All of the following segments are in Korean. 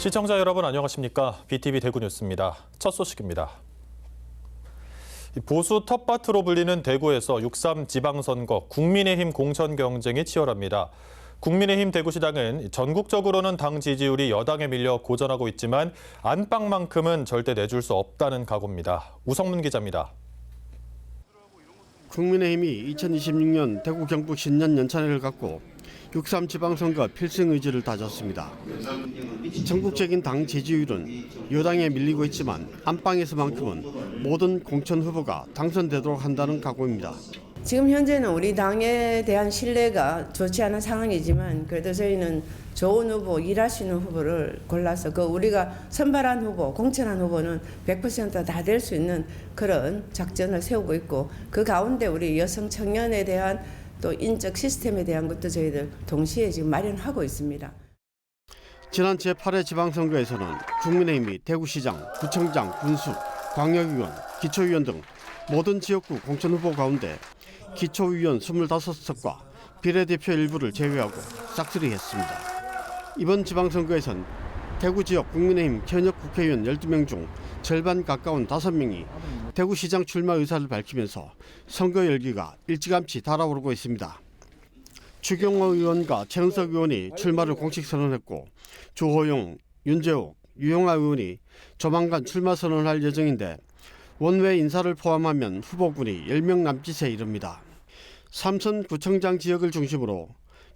시청자 여러분 안녕하십니까? BTV 대구 뉴스입니다. 첫 소식입니다. 보수 텃밭으로 불리는 대구에서 6.3 지방선거 국민의힘 공천 경쟁이 치열합니다. 국민의힘 대구시당은 전국적으로는 당 지지율이 여당에 밀려 고전하고 있지만 안방만큼은 절대 내줄 수 없다는 각오입니다. 우성문 기자입니다. 국민의힘이 2026년 대구 경북 신년 연찬회를 갖고 6.3 지방선거 필승 의지를 다졌습니다. 전국적인 당 지지율은 여당에 밀리고 있지만 안방에서만큼은 모든 공천 후보가 당선되도록 한다는 각오입니다. 지금 현재는 우리 당에 대한 신뢰가 좋지 않은 상황이지만 그래도 저희는 좋은 후보, 일할 수 있는 후보를 골라서 우리가 선발한 후보, 공천한 후보는 100% 다 될 수 있는 그런 작전을 세우고 있고 그 가운데 우리 여성 청년에 대한 또 인적 시스템에 대한 것도 저희들 동시에 지금 마련하고 있습니다. 지난 제8회 지방선거에서는 국민의힘이 대구시장, 구청장, 군수, 광역의원, 기초의원 등 모든 지역구 공천 후보 가운데 기초의원 25석과 비례대표 일부를 제외하고 싹쓸이했습니다. 이번 지방선거에선 대구 지역 국민의힘 현역 국회의원 12명 중 절반 가까운 5명이 대구시장 출마 의사를 밝히면서 선거 열기가 일찌감치 달아오르고 있습니다. 추경호 의원과 최은석 의원이 출마를 공식 선언했고 주호영, 윤재욱, 유영아 의원이 조만간 출마 선언할 예정인데 원외 인사를 포함하면 후보군이 10명 남짓에 이릅니다. 삼선구청장 지역을 중심으로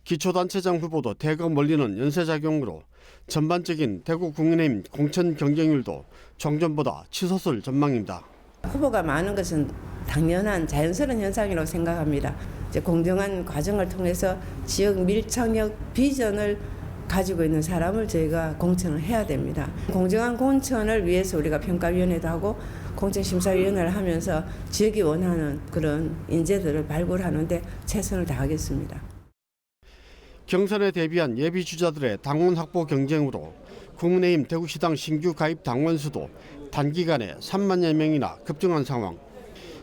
기초단체장 후보도 대거 몰리는 연쇄작용으로 전반적인 대구 국민의힘 공천 경쟁률도 종전보다 치솟을 전망입니다. 후보가 많은 것은 당연한 자연스러운 현상이라고 생각합니다. 이제 공정한 과정을 통해서 지역 밀착력 비전을 가지고 있는 사람을 저희가 공천을 해야 됩니다. 공정한 공천을 위해서 우리가 평가위원회도 하고 공천심사위원회를 하면서 지역이 원하는 그런 인재들을 발굴하는데 최선을 다하겠습니다. 경선에 대비한 예비 주자들의 당원 확보 경쟁으로 국민의힘 대구시당 신규 가입 당원 수도 단기간에 3만여 명이나 급증한 상황.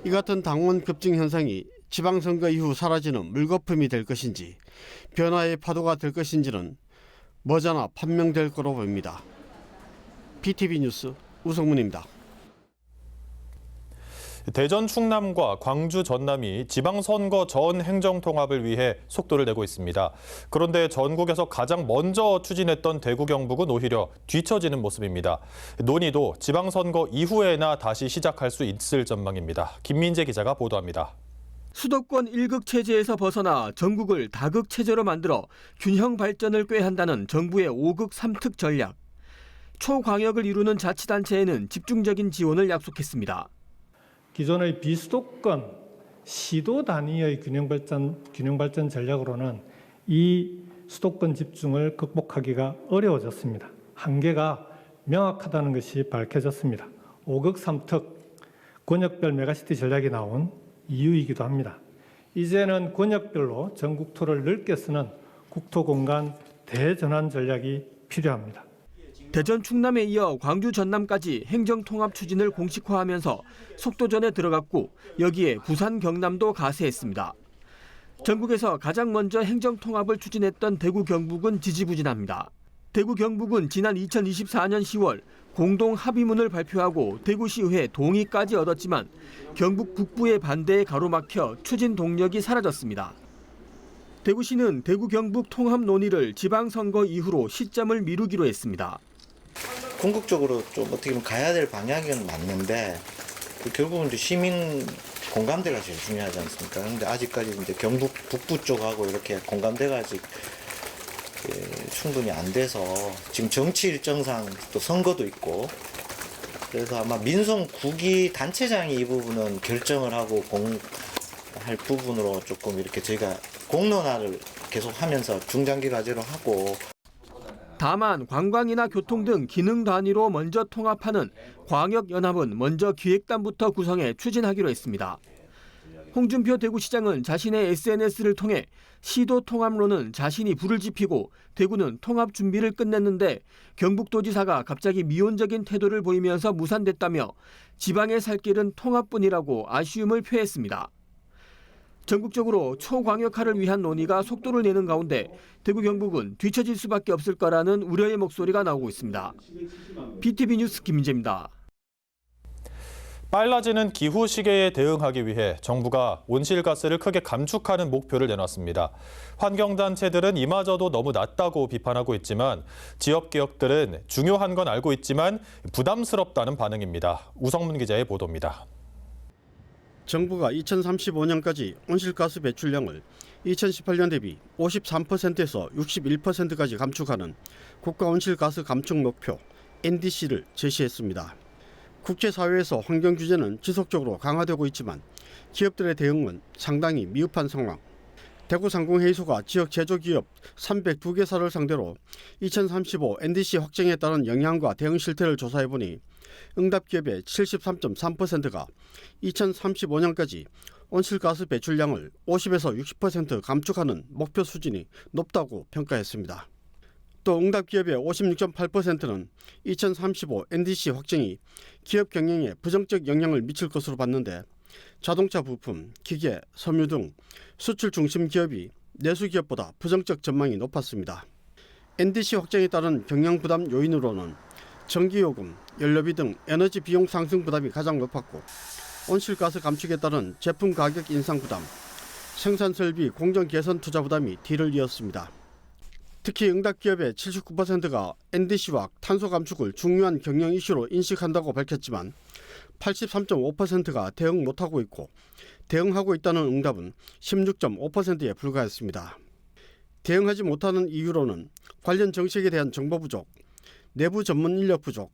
이 같은 당원 급증 현상이 지방선거 이후 사라지는 물거품이 될 것인지 변화의 파도가 될 것인지는 머지않아 판명될 거로 보입니다. BTV 뉴스 우성문입니다. 대전 충남과 광주 전남이 지방선거 전 행정통합을 위해 속도를 내고 있습니다. 그런데 전국에서 가장 먼저 추진했던 대구 경북은 오히려 뒤처지는 모습입니다. 논의도 지방선거 이후에나 다시 시작할 수 있을 전망입니다. 김민재 기자가 보도합니다. 수도권 1극 체제에서 벗어나 전국을 다극 체제로 만들어 균형 발전을 꾀한다는 정부의 5극 3특 전략. 초광역을 이루는 자치단체에는 집중적인 지원을 약속했습니다. 기존의 비수도권 시도 단위의 균형 발전 전략으로는 이 수도권 집중을 극복하기가 어려워졌습니다. 한계가 명확하다는 것이 밝혀졌습니다. 5극 3특 권역별 메가시티 전략이 나온 이유이기도 합니다. 이제는 권역별로 전국토를 넓게 쓰는 국토공간 대전환 전략이 필요합니다. 대전 충남에 이어 광주 전남까지 행정통합 추진을 공식화하면서 속도전에 들어갔고 여기에 부산 경남도 가세했습니다. 전국에서 가장 먼저 행정통합을 추진했던 대구 경북은 지지부진합니다. 대구 경북은 지난 2024년 10월 공동 합의문을 발표하고 대구시의회 동의까지 얻었지만 경북 북부의 반대에 가로막혀 추진 동력이 사라졌습니다. 대구시는 대구 경북 통합 논의를 지방선거 이후로 시점을 미루기로 했습니다. 궁극적으로 좀 어떻게 보면 가야 될 방향은 맞는데 결국은 이제 시민 공감대가 제일 중요하지 않습니까? 그런데 아직까지 이제 경북 북부 쪽하고 이렇게 공감대가 아직 충분히 안 돼서 지금 정치 일정상 또 선거도 있고 그래서 아마 민선 구기 단체장이 이 부분은 결정을 하고 할 부분으로 조금 이렇게 저희가 공론화를 계속하면서 중장기 과제로 하고. 다만 관광이나 교통 등 기능 단위로 먼저 통합하는 광역연합은 먼저 기획단부터 구성해 추진하기로 했습니다. 홍준표 대구시장은 자신의 SNS를 통해 시도 통합로는 자신이 불을 지피고 대구는 통합 준비를 끝냈는데 경북도지사가 갑자기 미온적인 태도를 보이면서 무산됐다며 지방의 살 길은 통합뿐이라고 아쉬움을 표했습니다. 전국적으로 초광역화를 위한 논의가 속도를 내는 가운데 대구 경북은 뒤처질 수밖에 없을 거라는 우려의 목소리가 나오고 있습니다. BTV 뉴스 김민재입니다. 빨라지는 기후 시계에 대응하기 위해 정부가 온실가스를 크게 감축하는 목표를 내놨습니다. 환경단체들은 이마저도 너무 낮다고 비판하고 있지만 지역 기업들은 중요한 건 알고 있지만 부담스럽다는 반응입니다. 우성문 기자의 보도입니다. 정부가 2035년까지 온실가스 배출량을 2018년 대비 53%에서 61%까지 감축하는 국가 온실가스 감축 목표 NDC를 제시했습니다. 국제사회에서 환경 규제는 지속적으로 강화되고 있지만 기업들의 대응은 상당히 미흡한 상황. 대구상공회의소가 지역 제조기업 302개사를 상대로 2035 NDC 확정에 따른 영향과 대응 실태를 조사해보니 응답기업의 73.3%가 2035년까지 온실가스 배출량을 50에서 60% 감축하는 목표 수준이 높다고 평가했습니다. 또 응답기업의 56.8%는 2035 NDC 확정이 기업 경영에 부정적 영향을 미칠 것으로 봤는데 자동차 부품, 기계, 섬유 등 수출 중심 기업이 내수 기업보다 부정적 전망이 높았습니다. NDC 확정에 따른 경영 부담 요인으로는 전기요금, 연료비 등 에너지 비용 상승 부담이 가장 높았고 온실가스 감축에 따른 제품 가격 인상 부담, 생산 설비 공정 개선 투자 부담이 뒤를 이었습니다. 특히 응답기업의 79%가 NDC와 탄소 감축을 중요한 경영 이슈로 인식한다고 밝혔지만 83.5%가 대응 못하고 있고 대응하고 있다는 응답은 16.5%에 불과했습니다. 대응하지 못하는 이유로는 관련 정책에 대한 정보 부족, 내부 전문 인력 부족,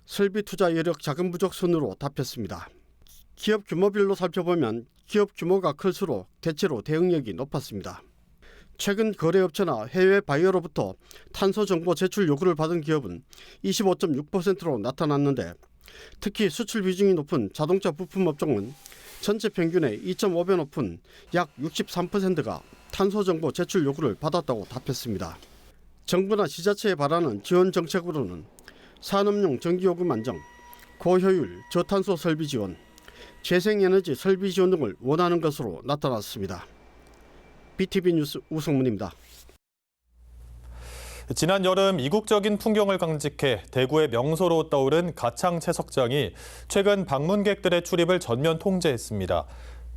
설비 투자 여력 자금 부족 순으로 답했습니다. 기업 규모별로 살펴보면 기업 규모가 클수록 대체로 대응력이 높았습니다. 최근 거래업체나 해외 바이어로부터 탄소 정보 제출 요구를 받은 기업은 25.6%로 나타났는데 특히 수출 비중이 높은 자동차 부품 업종은 전체 평균의 2.5배 높은 약 63%가 탄소 정보 제출 요구를 받았다고 답했습니다. 정부나 지자체에 바라는 지원 정책으로는 산업용 전기요금 안정, 고효율 저탄소 설비 지원, 재생에너지 설비 지원 등을 원하는 것으로 나타났습니다. BTV 뉴스 우성문입니다. 지난 여름 이국적인 풍경을 간직해 대구의 명소로 떠오른 가창 채석장이 최근 방문객들의 출입을 전면 통제했습니다.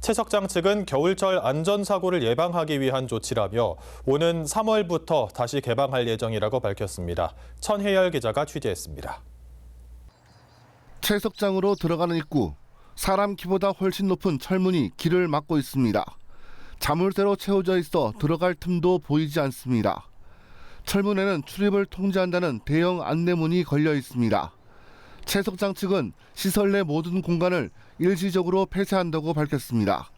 채석장 측은 겨울철 안전사고를 예방하기 위한 조치라며 오는 3월부터 다시 개방할 예정이라고 밝혔습니다. 천혜열 기자가 취재했습니다. 채석장으로 들어가는 입구, 사람 키보다 훨씬 높은 철문이 길을 막고 있습니다. 자물쇠로 채워져 있어 들어갈 틈도 보이지 않습니다. 철문에는 출입을 통제한다는 대형 안내문이 걸려 있습니다. 채석장 측은 시설 내 모든 공간을 일시적으로 폐쇄한다고 밝혔습니다.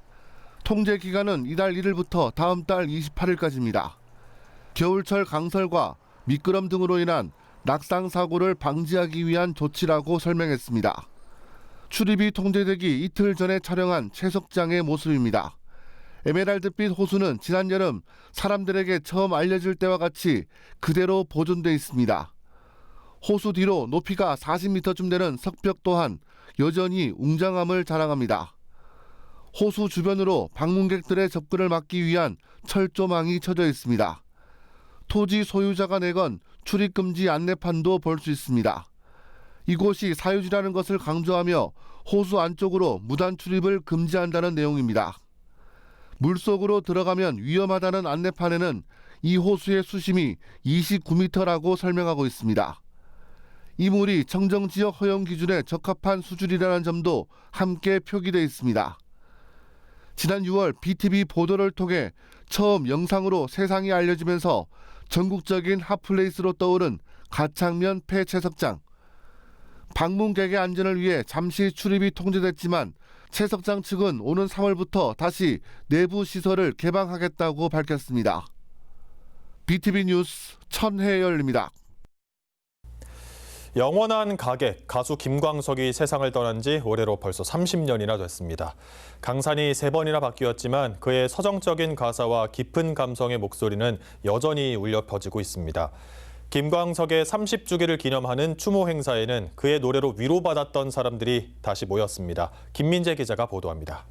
통제 기간은 이달 1일부터 다음 달 28일까지입니다. 겨울철 강설과 미끄럼 등으로 인한 낙상 사고를 방지하기 위한 조치라고 설명했습니다. 출입이 통제되기 이틀 전에 촬영한 채석장의 모습입니다. 에메랄드빛 호수는 지난 여름 사람들에게 처음 알려질 때와 같이 그대로 보존돼 있습니다. 호수 뒤로 높이가 40m쯤 되는 석벽 또한 여전히 웅장함을 자랑합니다. 호수 주변으로 방문객들의 접근을 막기 위한 철조망이 쳐져 있습니다. 토지 소유자가 내건 출입금지 안내판도 볼 수 있습니다. 이곳이 사유지라는 것을 강조하며 호수 안쪽으로 무단 출입을 금지한다는 내용입니다. 물속으로 들어가면 위험하다는 안내판에는 이 호수의 수심이 29m라고 설명하고 있습니다. 이 물이 청정지역 허용 기준에 적합한 수준이라는 점도 함께 표기되어 있습니다. 지난 6월 BTV 보도를 통해 처음 영상으로 세상에 알려지면서 전국적인 핫플레이스로 떠오른 가창면 폐채석장. 방문객의 안전을 위해 잠시 출입이 통제됐지만 채석장 측은 오는 3월부터 다시 내부 시설을 개방하겠다고 밝혔습니다. BTV 뉴스 천혜열입니다. 영원한 가객, 가수 김광석이 세상을 떠난 지 올해로 벌써 30년이나 됐습니다. 강산이 3번이나 바뀌었지만 그의 서정적인 가사와 깊은 감성의 목소리는 여전히 울려 퍼지고 있습니다. 김광석의 30주기를 기념하는 추모 행사에는 그의 노래로 위로받았던 사람들이 다시 모였습니다. 김민재 기자가 보도합니다.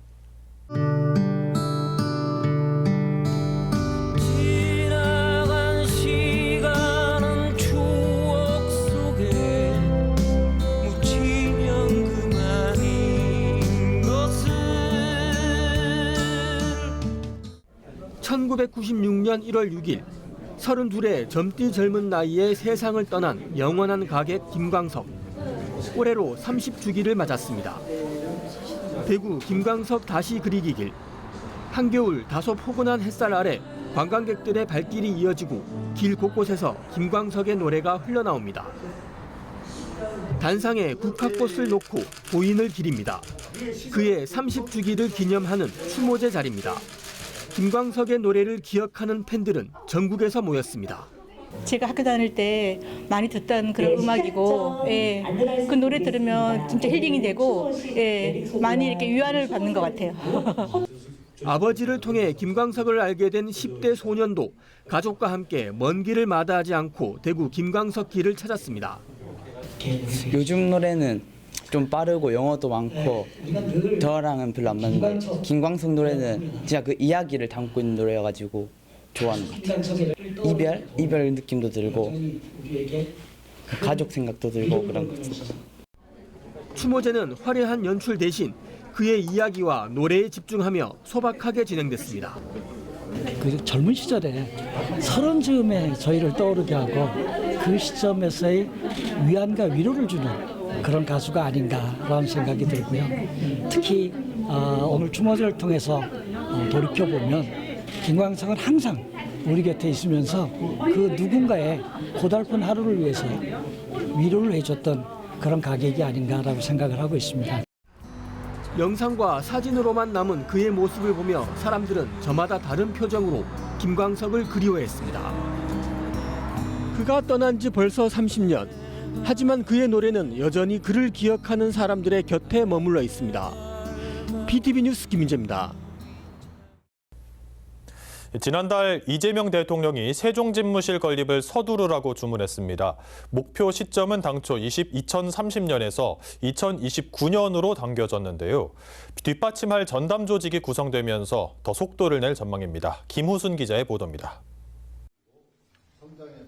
1996년 1월 6일 32의 젊디 젊은 나이에 세상을 떠난 영원한 가객 김광석. 올해로 30주기를 맞았습니다. 대구 김광석 다시 그리기 길. 한겨울 다소 포근한 햇살 아래 관광객들의 발길이 이어지고 길 곳곳에서 김광석의 노래가 흘러나옵니다. 단상에 국화꽃을 놓고 고인을 기립니다. 그의 30주기를 기념하는 추모제 자리입니다. 김광석의 노래를 기억하는 팬들은 전국에서 모였습니다. 제가 학교 다닐 때 많이 듣던 그런 음악이고, 예, 그 노래 들으면 진짜 힐링이 되고, 예, 많이 이렇게 위안을 받는 것 같아요. 아버지를 통해 김광석을 알게 된 10대 소년도 가족과 함께 먼 길을 마다하지 않고 대구 김광석 길을 찾았습니다. 요즘 노래는 좀 빠르고 영어도 많고 저랑은 별로 안 맞는데 김광석 노래는 진짜 그 이야기를 담고 있는 노래여가지고 좋아하는 것 같아요. 이별 느낌도 들고 가족 생각도 들고 그런 것 같아요. 추모제는 화려한 연출 대신 그의 이야기와 노래에 집중하며 소박하게 진행됐습니다. 그 젊은 시절에 30즈음에 저희를 떠오르게 하고 그 시점에서의 위안과 위로를 주는 그런 가수가 아닌가라는 생각이 들고요. 특히 오늘 추모제를 통해서 돌이켜보면 김광석은 항상 우리 곁에 있으면서 그 누군가의 고달픈 하루를 위해서 위로를 해줬던 그런 가객이 아닌가라고 생각을 하고 있습니다. 영상과 사진으로만 남은 그의 모습을 보며 사람들은 저마다 다른 표정으로 김광석을 그리워했습니다. 그가 떠난 지 벌써 30년. 하지만 그의 노래는 여전히 그를 기억하는 사람들의 곁에 머물러 있습니다. BTV 뉴스 김민재입니다. 지난달 이재명 대통령이 세종집무실 건립을 서두르라고 주문했습니다. 목표 시점은 당초 2030년에서 2029년으로 당겨졌는데요. 뒷받침할 전담 조직이 구성되면서 더 속도를 낼 전망입니다. 김후순 기자의 보도입니다.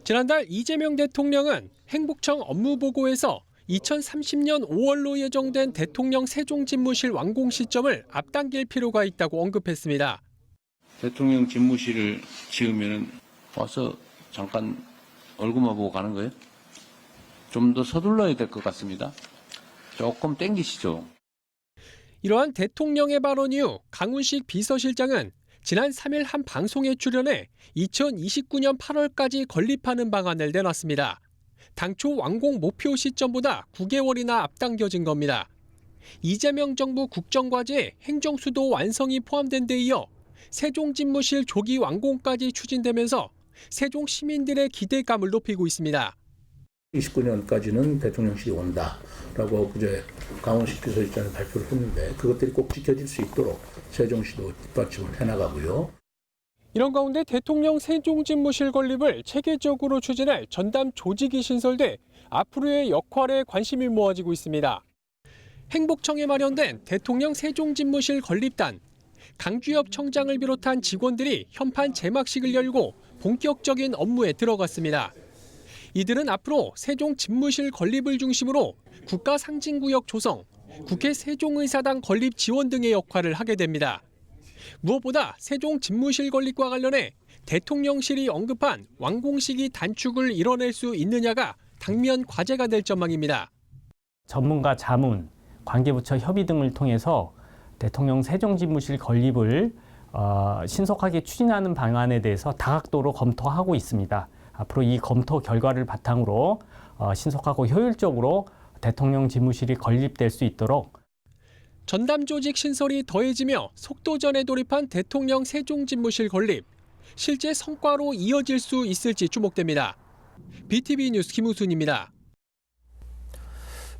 지난달 이재명 대통령은 행복청 업무보고에서 2030년 5월로 예정된 대통령 세종집무실 완공 시점을 앞당길 필요가 있다고 언급했습니다. 대통령 집무실을 지으면 와서 잠깐 얼굴만 보고 가는 거예요? 좀 더 서둘러야 될 것 같습니다. 조금 땡기시죠. 이러한 대통령의 발언 이후 강훈식 비서실장은 지난 3일 한 방송에 출연해 2029년 8월까지 건립하는 방안을 내놨습니다. 당초 완공 목표 시점보다 9개월이나 앞당겨진 겁니다. 이재명 정부 국정과제에 행정수도 완성이 포함된 데 이어 세종집무실 조기 완공까지 추진되면서 세종 시민들의 기대감을 높이고 있습니다. 29년까지는 대통령실이 온다라고 어제 강훈식 비서실장이 발표를 했는데 그것들이 꼭 지켜질 수 있도록 세종시도 뒷받침을 해나가고요. 이런 가운데 대통령 세종집무실 건립을 체계적으로 추진할 전담 조직이 신설돼 앞으로의 역할에 관심이 모아지고 있습니다. 행복청에 마련된 대통령 세종집무실 건립단, 강주엽 청장을 비롯한 직원들이 현판 제막식을 열고 본격적인 업무에 들어갔습니다. 이들은 앞으로 세종 집무실 건립을 중심으로 국가 상징구역 조성, 국회 세종의사당 건립 지원 등의 역할을 하게 됩니다. 무엇보다 세종 집무실 건립과 관련해 대통령실이 언급한 완공 시기 단축을 이뤄낼 수 있느냐가 당면 과제가 될 전망입니다. 전문가 자문, 관계부처 협의 등을 통해서 대통령 세종집무실 건립을 신속하게 추진하는 방안에 대해서 다각도로 검토하고 있습니다. 앞으로 이 검토 결과를 바탕으로 신속하고 효율적으로 대통령 집무실이 건립될 수 있도록 전담 조직 신설이 더해지며 속도전에 돌입한 대통령 세종집무실 건립, 실제 성과로 이어질 수 있을지 주목됩니다. BTV 뉴스 김우순입니다.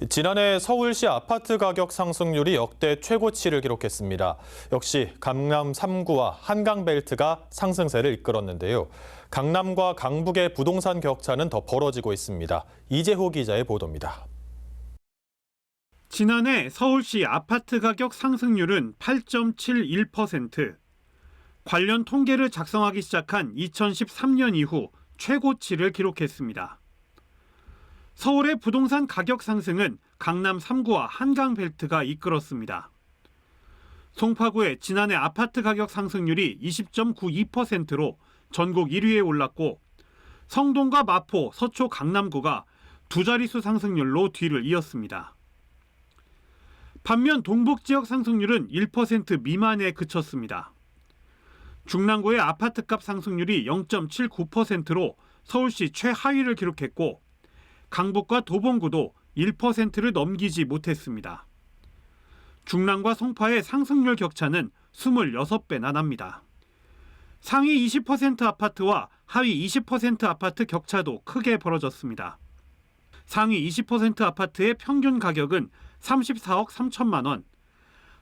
지난해 서울시 아파트 가격 상승률이 역대 최고치를 기록했습니다. 역시 강남 3구와 한강벨트가 상승세를 이끌었는데요. 강남과 강북의 부동산 격차는 더 벌어지고 있습니다. 이재호 기자의 보도입니다. 지난해 서울시 아파트 가격 상승률은 8.71%. 관련 통계를 작성하기 시작한 2013년 이후 최고치를 기록했습니다. 서울의 부동산 가격 상승은 강남 3구와 한강벨트가 이끌었습니다. 송파구의 지난해 아파트 가격 상승률이 20.92%로 전국 1위에 올랐고 성동과 마포, 서초, 강남구가 두 자릿수 상승률로 뒤를 이었습니다. 반면 동북 지역 상승률은 1% 미만에 그쳤습니다. 중랑구의 아파트값 상승률이 0.79%로 서울시 최하위를 기록했고 강북과 도봉구도 1%를 넘기지 못했습니다. 중랑과 송파의 상승률 격차는 26배나 납니다. 상위 20% 아파트와 하위 20% 아파트 격차도 크게 벌어졌습니다. 상위 20% 아파트의 평균 가격은 34억 3천만 원,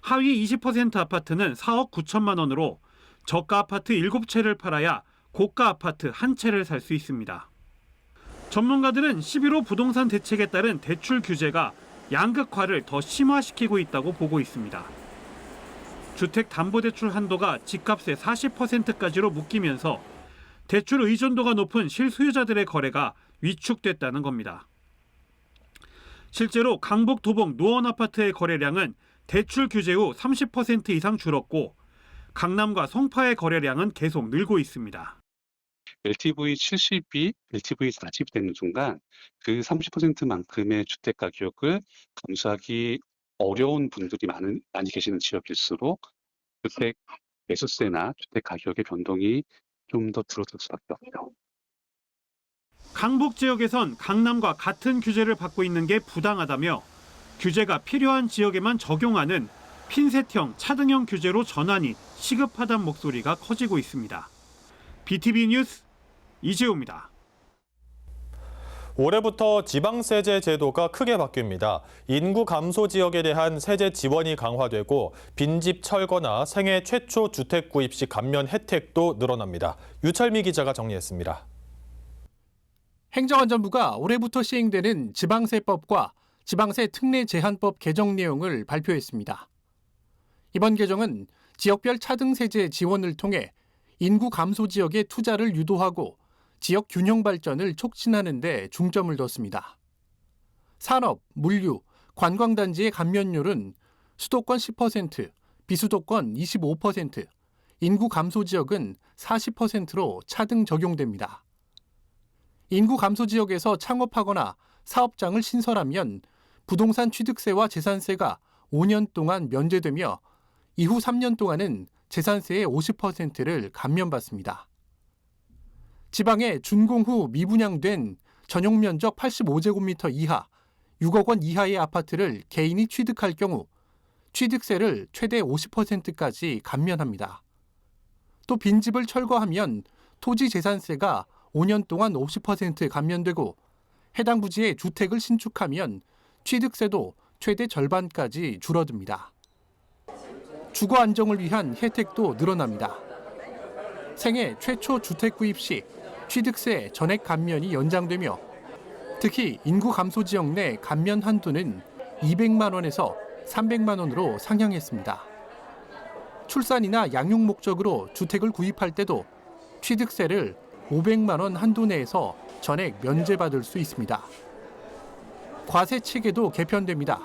하위 20% 아파트는 4억 9천만 원으로 저가 아파트 7채를 팔아야 고가 아파트 1채를 살 수 있습니다. 전문가들은 11호 부동산 대책에 따른 대출 규제가 양극화를 더 심화시키고 있다고 보고 있습니다. 주택담보대출 한도가 집값의 40%까지로 묶이면서 대출 의존도가 높은 실수요자들의 거래가 위축됐다는 겁니다. 실제로 강북, 도봉, 노원 아파트의 거래량은 대출 규제 후 30% 이상 줄었고 강남과 송파의 거래량은 계속 늘고 있습니다. LTV 70이 LTV 40이 되는 순간 그 30%만큼의 주택 가격을 감수하기 어려운 분들이 많이 계시는 지역일수록 주택 매수세나 주택 가격의 변동이 좀 더 줄어들 수밖에 없죠. 강북 지역에선 강남과 같은 규제를 받고 있는 게 부당하다며 규제가 필요한 지역에만 적용하는 핀셋형, 차등형 규제로 전환이 시급하다는 목소리가 커지고 있습니다. BTV 뉴스 이재우입니다. 올해부터 지방세제 제도가 크게 바뀝니다. 인구 감소 지역에 대한 세제 지원이 강화되고 빈집 철거나 생애 최초 주택 구입 시 감면 혜택도 늘어납니다. 유철미 기자가 정리했습니다. 행정안전부가 올해부터 시행되는 지방세법과 지방세 특례 제한법 개정 내용을 발표했습니다. 이번 개정은 지역별 차등세제 지원을 통해 인구 감소 지역의 투자를 유도하고 지역 균형 발전을 촉진하는 데 중점을 뒀습니다. 산업, 물류, 관광단지의 감면율은 수도권 10%, 비수도권 25%, 인구 감소 지역은 40%로 차등 적용됩니다. 인구 감소 지역에서 창업하거나 사업장을 신설하면 부동산 취득세와 재산세가 5년 동안 면제되며 이후 3년 동안은 재산세의 50%를 감면받습니다. 지방에 준공 후 미분양된 전용 면적 85제곱미터 이하, 6억 원 이하의 아파트를 개인이 취득할 경우 취득세를 최대 50%까지 감면합니다. 또 빈집을 철거하면 토지 재산세가 5년 동안 50% 감면되고 해당 부지에 주택을 신축하면 취득세도 최대 절반까지 줄어듭니다. 주거 안정을 위한 혜택도 늘어납니다. 생애 최초 주택 구입 시 취득세 전액 감면이 연장되며 특히 인구 감소 지역 내 감면 한도는 200만 원에서 300만 원으로 상향했습니다. 출산이나 양육 목적으로 주택을 구입할 때도 취득세를 500만 원 한도 내에서 전액 면제받을 수 있습니다. 과세 체계도 개편됩니다.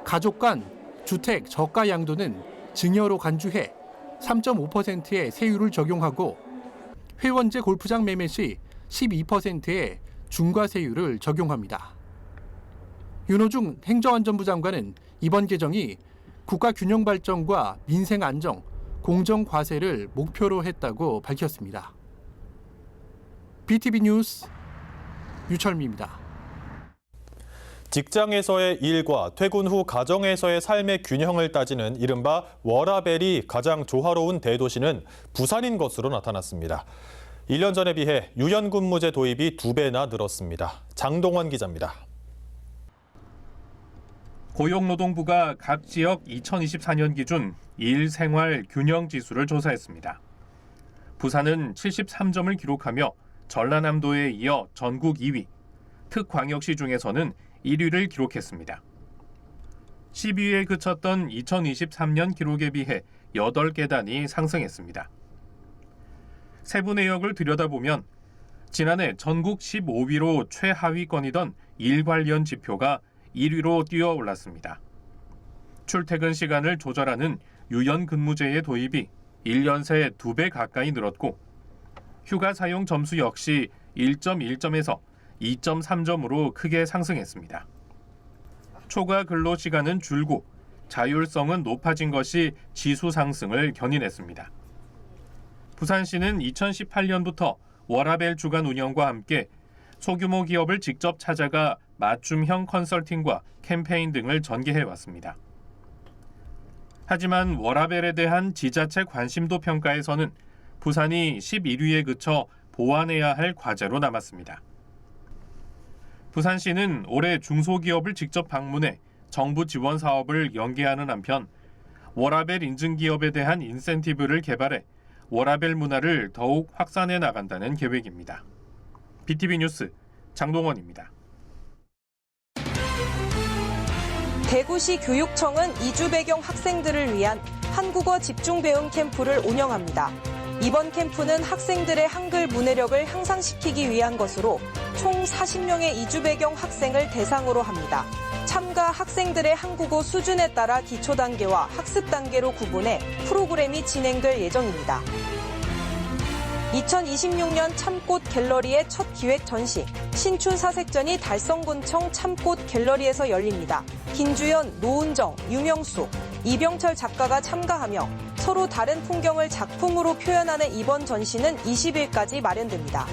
가족 간 주택 저가 양도는 증여로 간주해 3.5%의 세율을 적용하고 회원제 골프장 매매 시 12%의 중과세율을 적용합니다. 윤호중 행정안전부 장관은 이번 개정이 국가 균형 발전과 민생 안정, 공정 과세를 목표로 했다고 밝혔습니다. BTV 뉴스 유철미입니다. 직장에서의 일과 퇴근 후 가정에서의 삶의 균형을 따지는 이른바 워라밸이 가장 조화로운 대도시는 부산인 것으로 나타났습니다. 1년 전에 비해 유연근무제 도입이 2배나 늘었습니다. 장동원 기자입니다. 고용노동부가 각 지역 2024년 기준 일 생활 균형 지수를 조사했습니다. 부산은 73점을 기록하며 전라남도에 이어 전국 2위, 특광역시 중에서는 1위를 기록했습니다. 12위에 그쳤던 2023년 기록에 비해 8계단이 상승했습니다. 세부 내역을 들여다보면 지난해 전국 15위로 최하위권이던 일 관련 지표가 1위로 뛰어올랐습니다. 출퇴근 시간을 조절하는 유연근무제의 도입이 1년 새 2배 가까이 늘었고 휴가 사용 점수 역시 1.1점에서 2.3점으로 크게 상승했습니다. 초과 근로시간은 줄고 자율성은 높아진 것이 지수 상승을 견인했습니다. 부산시는 2018년부터 워라벨 주간 운영과 함께 소규모 기업을 직접 찾아가 맞춤형 컨설팅과 캠페인 등을 전개해왔습니다. 하지만 워라벨에 대한 지자체 관심도 평가에서는 부산이 11위에 그쳐 보완해야 할 과제로 남았습니다. 부산시는 올해 중소기업을 직접 방문해 정부 지원 사업을 연계하는 한편 워라벨 인증 기업에 대한 인센티브를 개발해 워라벨 문화를 더욱 확산해 나간다는 계획입니다. BTV 뉴스 장동원입니다. 대구시 교육청은 이주 배경 학생들을 위한 한국어 집중 배움 캠프를 운영합니다. 이번 캠프는 학생들의 한글 문해력을 향상시키기 위한 것으로 총 40명의 이주 배경 학생을 대상으로 합니다. 참가 학생들의 한국어 수준에 따라 기초 단계와 학습 단계로 구분해 프로그램이 진행될 예정입니다. 2026년 참꽃 갤러리의 첫 기획 전시, 신춘 사색전이 달성군청 참꽃 갤러리에서 열립니다. 김주연, 노은정, 유명수, 이병철 작가가 참가하며 서로 다른 풍경을 작품으로 표현하는 이번 전시는 20일까지 마련됩니다.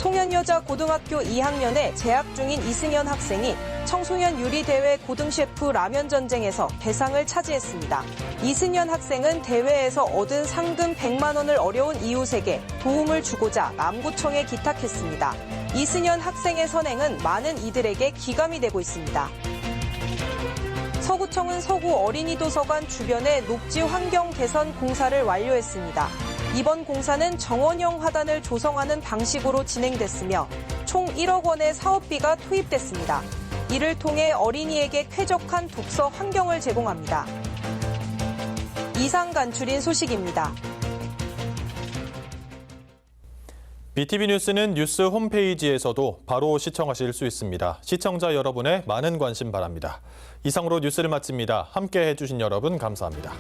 송현여자고등학교 2학년에 재학 중인 이승현 학생이 청소년 유리대회 고등셰프 라면 전쟁에서 대상을 차지했습니다. 이승현 학생은 대회에서 얻은 상금 100만 원을 어려운 이웃에게 도움을 주고자 남구청에 기탁했습니다. 이승현 학생의 선행은 많은 이들에게 기감이 되고 있습니다. 서구청은 서구 어린이도서관 주변의 녹지 환경 개선 공사를 완료했습니다. 이번 공사는 정원형 화단을 조성하는 방식으로 진행됐으며 총 1억 원의 사업비가 투입됐습니다. 이를 통해 어린이에게 쾌적한 독서 환경을 제공합니다. 이상 간추린 소식입니다. BTV 뉴스는 뉴스 홈페이지에서도 바로 시청하실 수 있습니다. 시청자 여러분의 많은 관심 바랍니다. 이상으로 뉴스를 마칩니다. 함께해 주신 여러분 감사합니다.